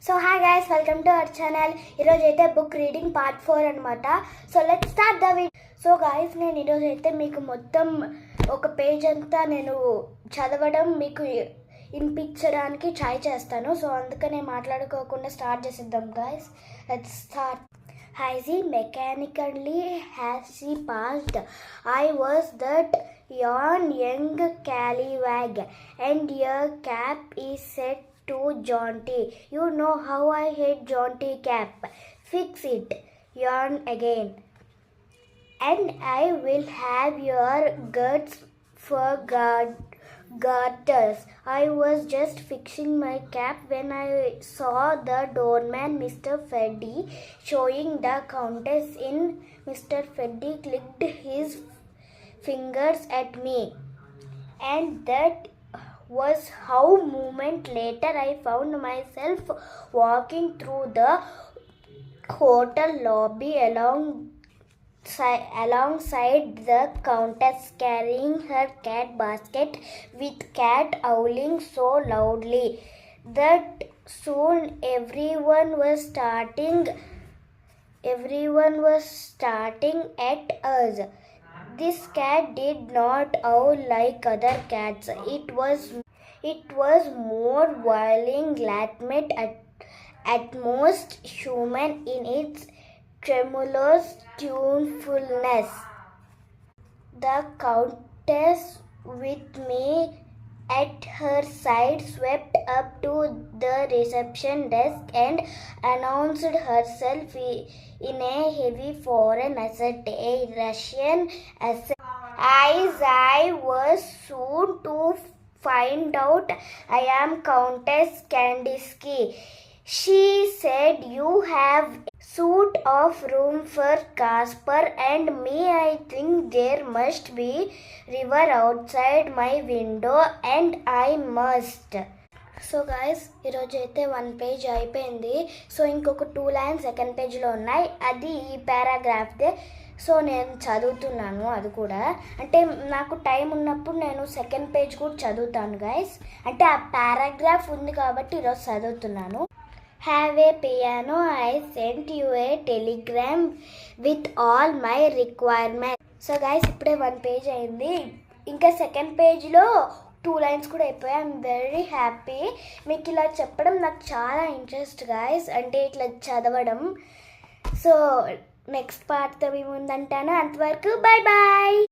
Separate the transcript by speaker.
Speaker 1: So hi guys, welcome to our channel. ఈరోజు అయితే book reading part 4 అనమాట. So let's start the video. So guys, నేను ఈరోజు అయితే మీకు మొత్తం ఒక పేజ్ అంతా నేను చదవడం మీకు వినిపించడానికి ట్రై చేస్తాను. సో అందుకనే మాట్లాడుకోకుండా స్టార్ట్ చేసేద్దాం guys. Let's start. As he mechanically has he passed, I was that young scallywag, and your cap is set to jaunty. You know how I hate jaunty cap. Fix it, yarn again, and I will have your guts for garters. I was just fixing my cap when I saw the doorman, Mr. Freddy, showing the countess in. Mr. Freddy clicked his fingers at me, and that was how moment later I found myself walking through the hotel lobby alongside the countess, carrying her cat basket, with cat howling so loudly that soon everyone was starting at us. This cat did not howl like other cats. It was more whining, Latmet at most human in its tremulous tunefulness. The countess, with me at her side, swept up to the reception desk and announced herself in a heavy foreign accent, a Russian accent. As I was soon to find out, I am Countess Kandinsky. She said, you have suit of room for Casper and me. I think there must be river outside my window and I must. So guys, ఈరోజు అయితే 1 page అయిపోయింది. So ఇంకొక 2 lines second పేజ్లో ఉన్నాయి. అది ఈ పారాగ్రాఫ్దే. So నేను చదువుతున్నాను. అది కూడా అంటే నాకు టైం ఉన్నప్పుడు నేను సెకండ్ పేజ్ కూడా చదువుతాను గాయస్. అంటే ఆ పారాగ్రాఫ్ ఉంది కాబట్టి ఈరోజు చదువుతున్నాను. Have a piano, I sent you a telegram with all my requirements. So guys, ఇప్పుడే 1 పేజ్ అయింది. ఇంకా సెకండ్ పేజ్లో 2 లైన్స్ కూడా అయిపోయాయి. I'm very happy. మీకు ఇలా చెప్పడం నాకు చాలా ఇంట్రెస్ట్ గైస్, అంటే ఇట్లా చదవడం. సో నెక్స్ట్ పార్ట్తో మీ ముందంటాను. అంతవరకు బాయ్ బాయ్.